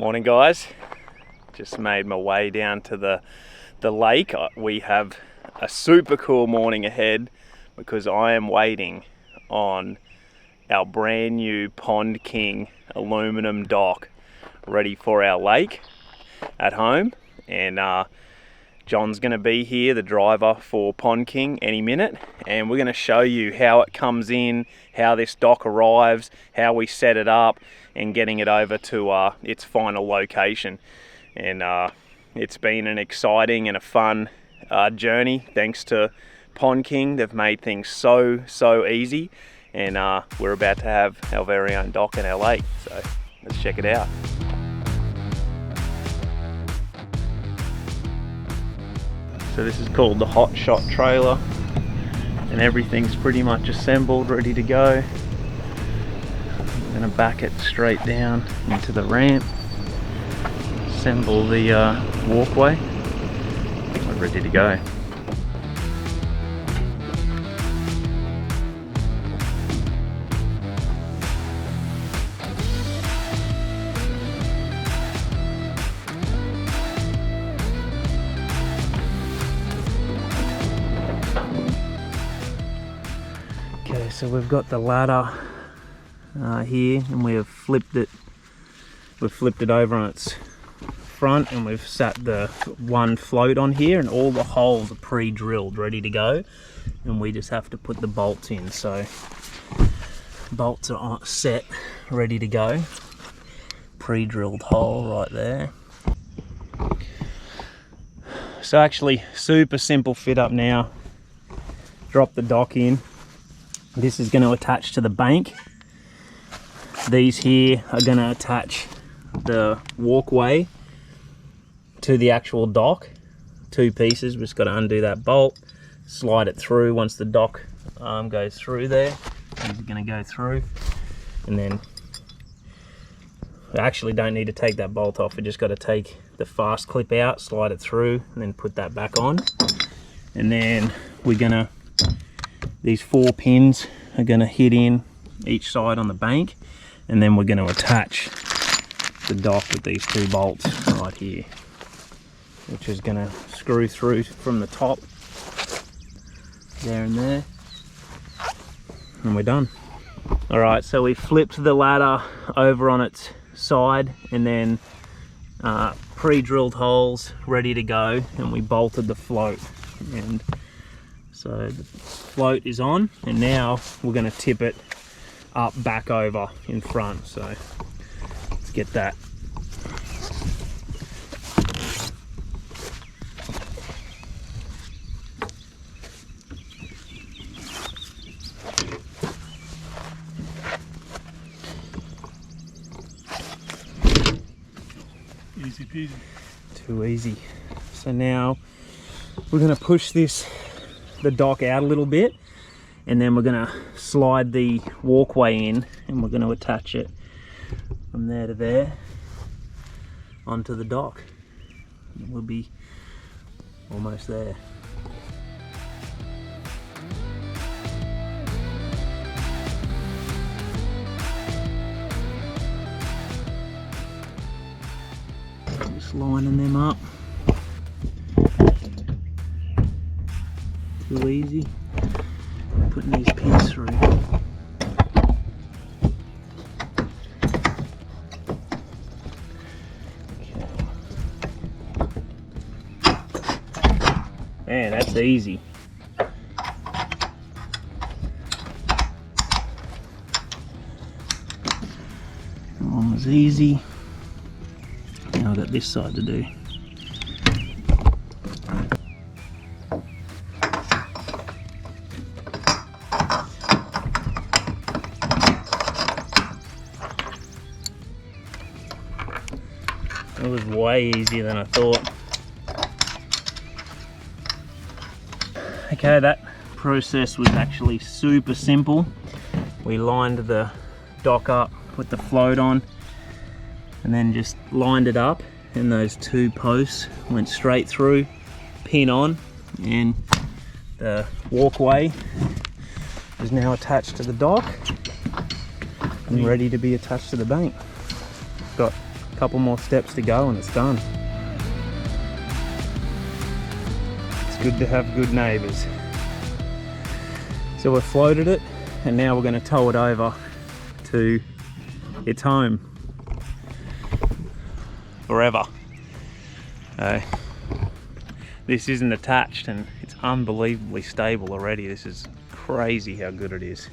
Morning guys, just made my way down to the lake. We have a super cool morning ahead because I am waiting on our brand new Pond King aluminum dock ready for our lake at home, and John's going to be here, the driver for Pond King, any minute, and we're going to show you how it comes in, how this dock arrives, how we set it up, and getting it over to its final location. And it's been an exciting and a fun journey thanks to Pond King. They've made things so easy, and we're about to have our very own dock in our lake, so let's check it out. So this is called the Hot Shot trailer, and everything's pretty much assembled, ready to go. I'm gonna back it straight down into the ramp, assemble the walkway, we're ready to go. Okay, so we've got the ladder here, and we have flipped it. We've flipped it over on its front, and we've sat the one float on here, and all the holes are pre-drilled, ready to go. And we just have to put the bolts in. So bolts are set, ready to go. Pre-drilled hole right there. So actually, super simple fit up now. Drop the dock in. This is going to attach to the bank. These here are going to attach the walkway to the actual dock. Two pieces. We've just got to undo that bolt, slide it through. Once the dock goes through there, it's going to go through, and then we actually don't need to take that bolt off. We just got to take the fast clip out, slide it through, and then put that back on. And then we're going to, these 4 pins are going to hit in each side on the bank, and then we're going to attach the dock with these 2 bolts right here, which is going to screw through from the top there and there, and we're done. Alright, so we flipped the ladder over on its side, and then pre-drilled holes ready to go, and we bolted the float. And so the float is on, and now we're going to tip it up back over in front. So let's get that. Easy peasy. Too easy. So now we're going to push the dock out a little bit, and then we're going to slide the walkway in, and we're going to attach it from there to there onto the dock. We'll be almost there. Just lining them up. Too easy. Putting these pins through. Okay. Man, that's easy. That one was easy. Now I've got this side to do. It was way easier than I thought. Okay, that process was actually super simple. We lined the dock up, put the float on, and then just lined it up, and those 2 posts went straight through, pin on, and the walkway is now attached to the dock and ready to be attached to the bank. Got a couple more steps to go and it's done. It's good to have good neighbours. So we've floated it and now we're going to tow it over to its home forever. This isn't attached and it's unbelievably stable already. This is crazy how good it is.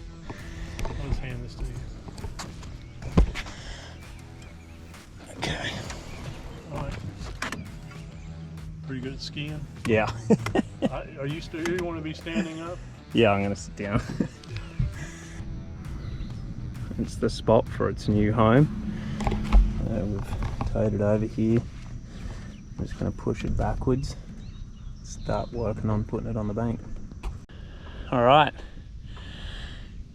I'll just hand this to you. Okay. Alright. Pretty good at skiing? Yeah. Are you still, you want to be standing up? Yeah, I'm going to sit down. It's the spot for its new home. We've towed it over here. I'm just going to push it backwards. Start working on putting it on the bank. Alright.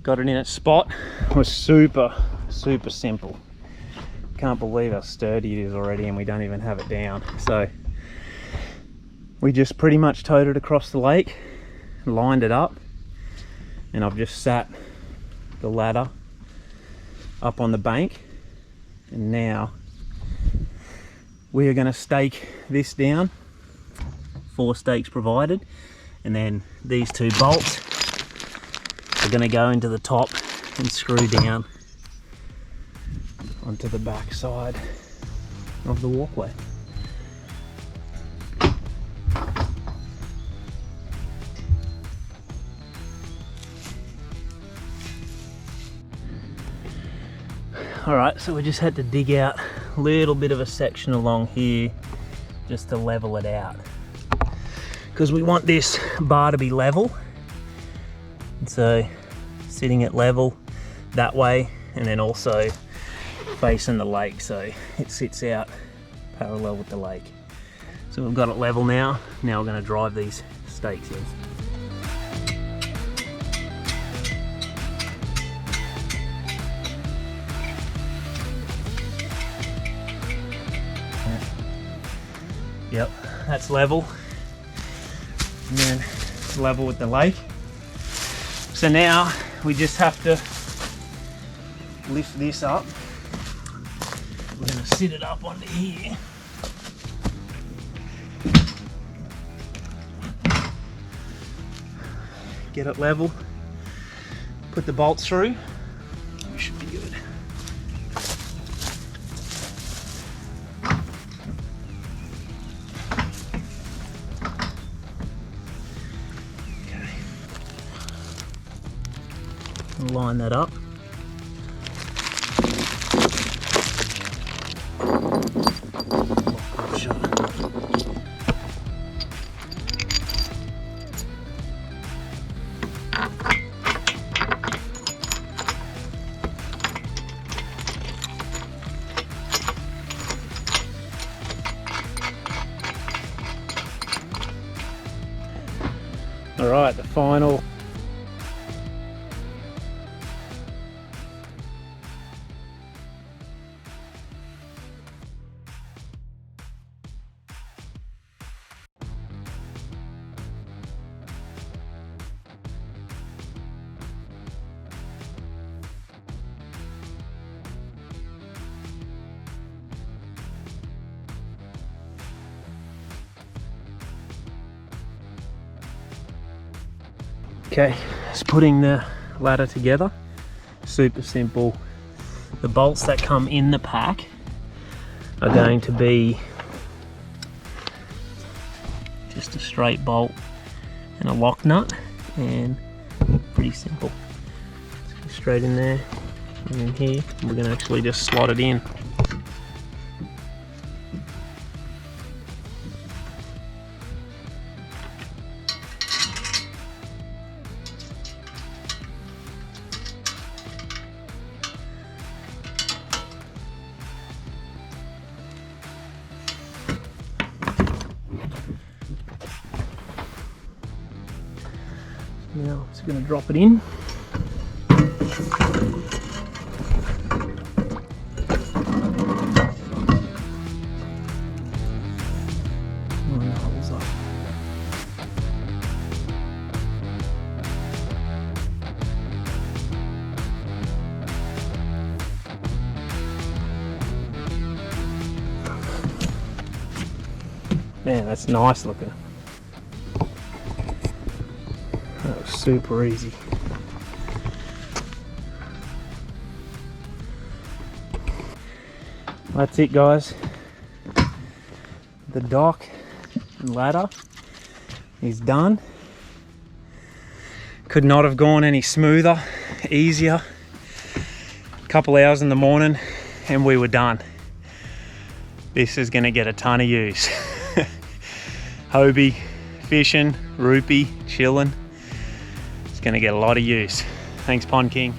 Got it in its spot. It was super simple. Can't believe how sturdy it is already and we don't even have it down. So we just pretty much towed it across the lake, lined it up, and I've just sat the ladder up on the bank, and now we are going to stake this down. 4 stakes provided, and then these 2 bolts are going to go into the top and screw down onto the back side of the walkway. Alright, so we just had to dig out a little bit of a section along here just to level it out, because we want this bar to be level, and so sitting at level that way, and then also facing the lake so it sits out parallel with the lake. So we've got it level now. Now we're going to drive these stakes in. Yep, that's level, and then it's level with the lake. So now we just have to lift this up. We're going to sit it up onto here. Get it level, put the bolts through, we should be good. Line that up. All right, the final. Okay, just putting the ladder together. Super simple. The bolts that come in the pack are going to be just a straight bolt and a lock nut, and pretty simple. Let's go straight in there and in here. We're going to actually just slot it in. Now it's going to drop it in. Line the holes up. Man, that's nice looking. That was super easy. That's it, guys. The dock and ladder is done. Could not have gone any smoother, easier. A couple hours in the morning and we were done. This is gonna get a ton of use. Hobie, fishing, rupee, chilling. It's gonna get a lot of use. Thanks, Pond King.